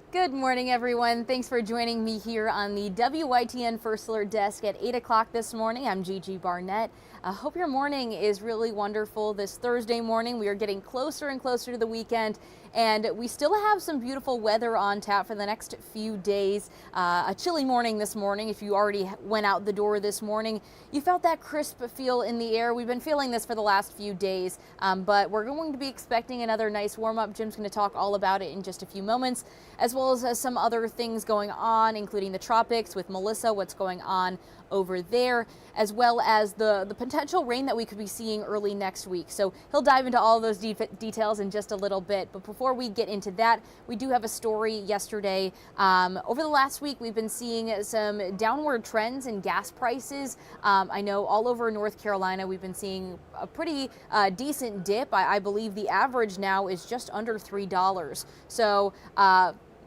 Good morning, everyone. Thanks for joining me here on the WITN First Alert Desk at 8 o'clock this morning. I'm Gigi Barnett. I hope your morning is really wonderful this Thursday morning. We are getting closer and closer to the weekend, and we still have some beautiful weather on tap for the next few days. A chilly morning this morning. If you already went out the door this morning, you felt that crisp feel in the air. We've been feeling this for the last few days, but we're going to be expecting another nice warm-up. Jim's going to talk all about it in just a few moments, as well as some other things going on, including the tropics with Melissa, what's going on over there, as well as the potential rain that we could be seeing early next week. So he'll dive into all of those details in just a little bit. But before we get into that, we do have a story yesterday. Over the last week, we've been seeing some downward trends in gas prices. I know all over North Carolina, we've been seeing a pretty decent dip. I believe the average now is just under $3. So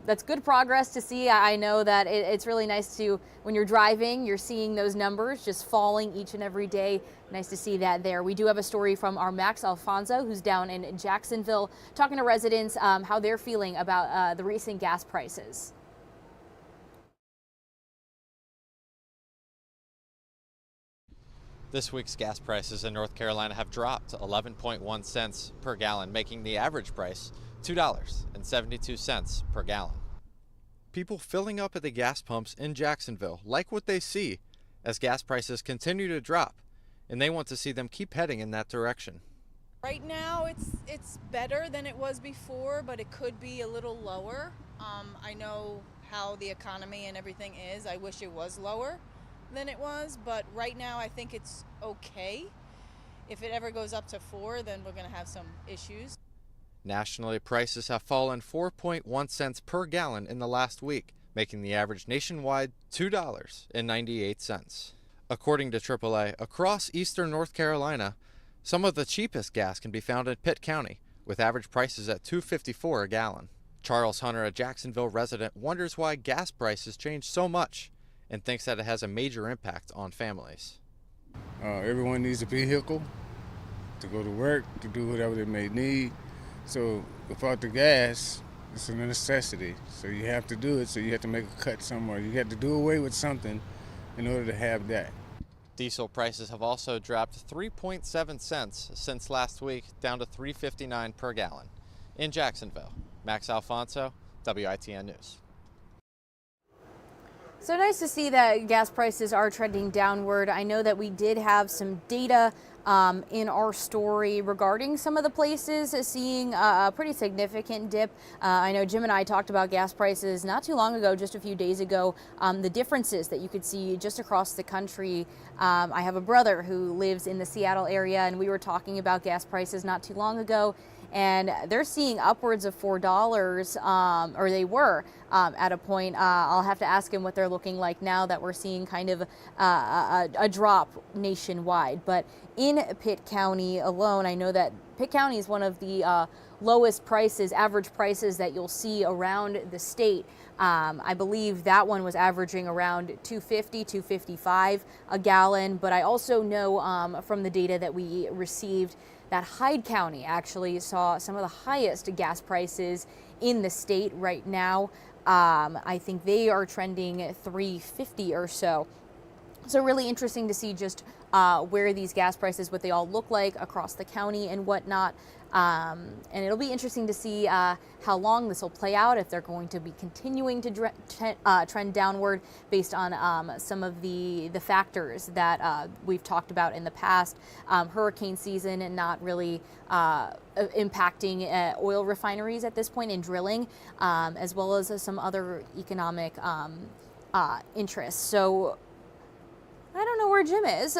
that's good progress to see. I know that it's really nice to, when you're driving, you're seeing those numbers just falling each and every day. Nice to see that there. We do have a story from our Max Alfonso, who's down in Jacksonville, talking to residents how they're feeling about the recent gas prices. This week's gas prices in North Carolina have dropped 11.1 cents per gallon, making the average price $2.72 per gallon. People filling up at the gas pumps in Jacksonville like what they see as gas prices continue to drop, and they want to see them keep heading in that direction. Right now it's better than it was before, but it could be a little lower. I know how the economy and everything is. I wish it was lower than it was, but right now I think it's okay. If it ever goes up to 4, then we're going to have some issues. Nationally, prices have fallen 4.1 cents per gallon in the last week, making the average nationwide $2.98. According to AAA, across eastern North Carolina, some of the cheapest gas can be found in Pitt County, with average prices at $2.54 a gallon. Charles Hunter, a Jacksonville resident, wonders why gas prices change so much and thinks that it has a major impact on families. Everyone needs a vehicle to go to work, to do whatever they may need. So without the gas, it's a necessity. So you have to do it, so you have to make a cut somewhere. You have to do away with something in order to have that. Diesel prices have also dropped 3.7 cents since last week, down to $3.59 per gallon. In Jacksonville, Max Alfonso, WITN News. So nice to see that gas prices are trending downward. I know that we did have some data in our story regarding some of the places seeing a pretty significant dip. I know Jim and I talked about gas prices not too long ago, just a few days ago, the differences that you could see just across the country. I have a brother who lives in the Seattle area, and we were talking about gas prices not too long ago, and they're seeing upwards of $4, or they were at a point. I'll have to ask him what they're looking like now that we're seeing kind of a drop nationwide. But in Pitt County alone, I know that Pitt County is one of the lowest prices, average prices that you'll see around the state. I believe that one was averaging around $2.50, $2.55 a gallon. But I also know from the data that we received that Hyde County actually saw some of the highest gas prices in the state right now. I think they are trending $3.50 or so. So really interesting to see just where these gas prices, what they all look like across the county and whatnot. And it'll be interesting to see how long this will play out, if they're going to be continuing to trend downward based on some of the factors that we've talked about in the past. Hurricane season and not really impacting oil refineries at this point in drilling, as well as some other economic interests. So I don't know where Jim is.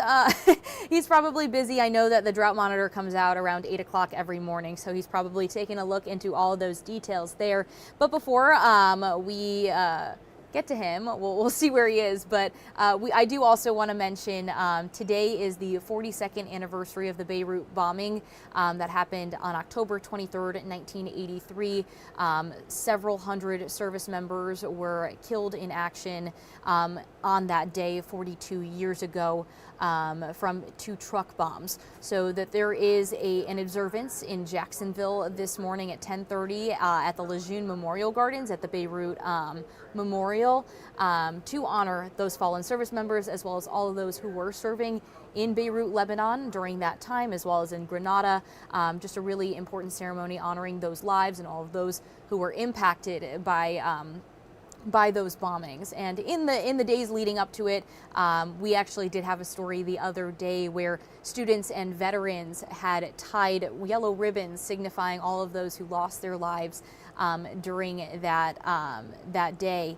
He's probably busy. I know that the drought monitor comes out around 8 o'clock every morning, so he's probably taking a look into all of those details there. But before we get to him. We'll see where he is. But I do also want to mention today is the 42nd anniversary of the Beirut bombing that happened on October 23rd, 1983. Several hundred service members were killed in action on that day 42 years ago from 2 truck bombs. So that there is an observance in Jacksonville this morning at 10:30 at the Lejeune Memorial Gardens at the Beirut Memorial to honor those fallen service members, as well as all of those who were serving in Beirut, Lebanon during that time, as well as in Grenada. Just a really important ceremony honoring those lives and all of those who were impacted by those bombings. And in the days leading up to it, we actually did have a story the other day where students and veterans had tied yellow ribbons signifying all of those who lost their lives during that day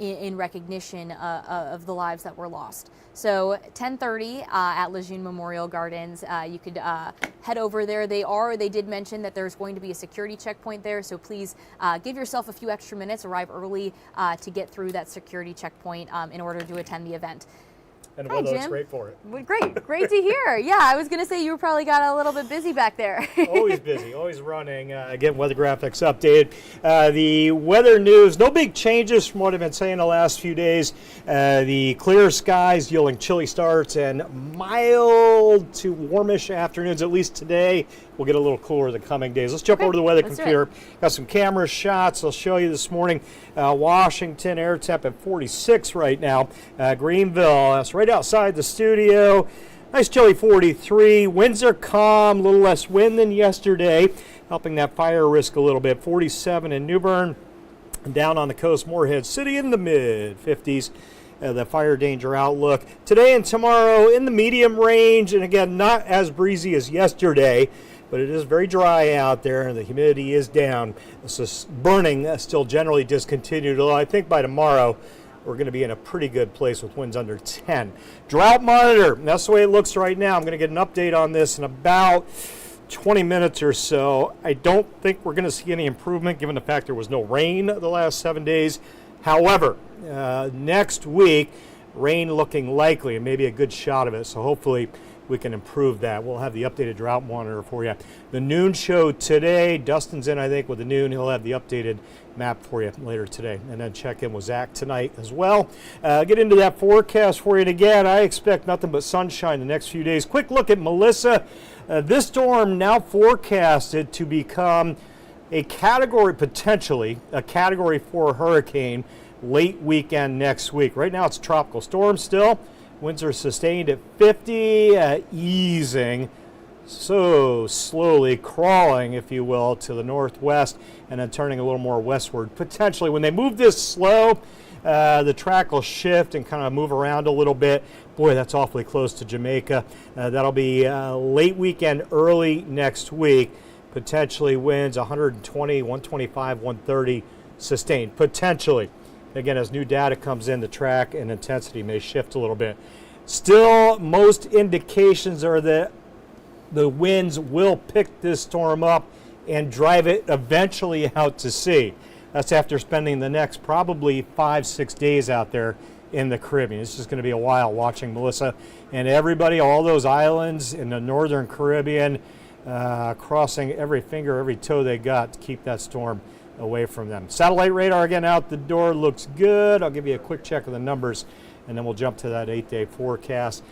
in recognition of the lives that were lost. So 10:30 at Lejeune Memorial Gardens, you could head over there. They did mention that there's going to be a security checkpoint there, so please give yourself a few extra minutes, arrive early to get through that security checkpoint in order to attend the event. And the Hi, weather looks Jim. great for it. Well, great to hear. Yeah, I was going to say you probably got a little bit busy back there. Always busy, always running. Again, weather graphics updated. The weather news, no big changes from what I've been saying the last few days. The clear skies yielding chilly starts and mild to warmish afternoons, at least today. We'll get a little cooler the coming days. Let's jump over to the weather computer. Got some camera shots I'll show you this morning. Washington air temp at 46 right now. Greenville, that's right outside the studio. Nice chilly 43. Winds are calm, a little less wind than yesterday, helping that fire risk a little bit. 47 in New Bern. Down on the coast, Morehead City in the mid-50s. The fire danger outlook. Today and tomorrow in the medium range, and again, not as breezy as yesterday, but it is very dry out there, and the humidity is down. So burning still generally discontinued, although I think by tomorrow we're going to be in a pretty good place with winds under 10. Drought monitor, that's the way it looks right now. I'm going to get an update on this in about 20 minutes or so. I don't think we're going to see any improvement given the fact there was no rain the last 7 days. However, next week, rain looking likely and maybe a good shot of it. So hopefully we can improve that. We'll have the updated drought monitor for you. The noon show today, Dustin's in, I think, with the noon. He'll have the updated map for you later today. And then check in with Zach tonight as well. Get into that forecast for you. And again, I expect nothing but sunshine the next few days. Quick look at Melissa. This storm now forecasted to become a category, potentially, a Category 4 hurricane late weekend next week. Right now it's a tropical storm still. Winds are sustained at 50, easing so slowly, crawling, if you will, to the northwest and then turning a little more westward. Potentially, when they move this slow, the track will shift and kind of move around a little bit. Boy, that's awfully close to Jamaica. That'll be late weekend, early next week. Potentially winds 120, 125, 130 sustained. Potentially. Again, as new data comes in, the track and intensity may shift a little bit. Still, most indications are that the winds will pick this storm up and drive it eventually out to sea. That's after spending the next probably 5-6 days out there in the Caribbean. It's just going to be a while watching Melissa and everybody, all those islands in the northern Caribbean, crossing every finger, every toe they got to keep that storm away from them. Satellite radar again out the door, looks good. I'll give you a quick check of the numbers and then we'll jump to that 8-day forecast.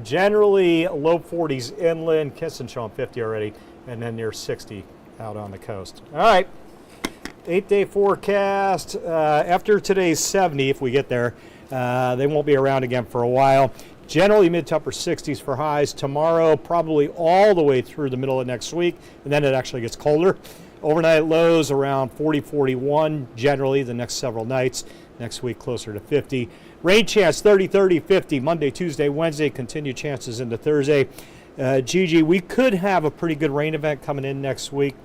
Generally low 40s inland, kissing showing 50 already, and then near 60 out on the coast. All right, 8-day forecast. After today's 70, if we get there, they won't be around again for a while. Generally mid to upper 60s for highs. Tomorrow probably all the way through the middle of next week, and then it actually gets colder. Overnight lows around 40, 41 generally the next several nights. Next week closer to 50. Rain chance 30, 30, 50. Monday, Tuesday, Wednesday. Continued chances into Thursday. Gigi, we could have a pretty good rain event coming in next week.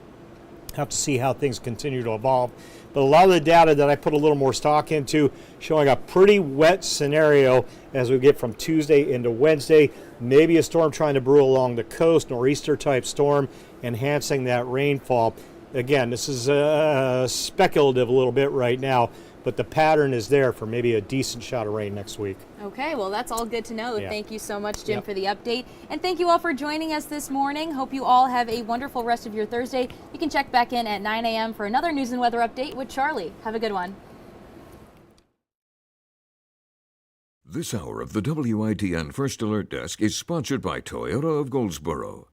Have to see how things continue to evolve. But a lot of the data that I put a little more stock into showing a pretty wet scenario as we get from Tuesday into Wednesday. Maybe a storm trying to brew along the coast, nor'easter type storm, enhancing that rainfall. Again, this is speculative a little bit right now, but the pattern is there for maybe a decent shot of rain next week. Okay, well, that's all good to know. Yeah. Thank you so much, Jim, Yep. for the update. And thank you all for joining us this morning. Hope you all have a wonderful rest of your Thursday. You can check back in at 9 a.m. for another news and weather update with Charlie. Have a good one. This hour of the WITN First Alert Desk is sponsored by Toyota of Goldsboro.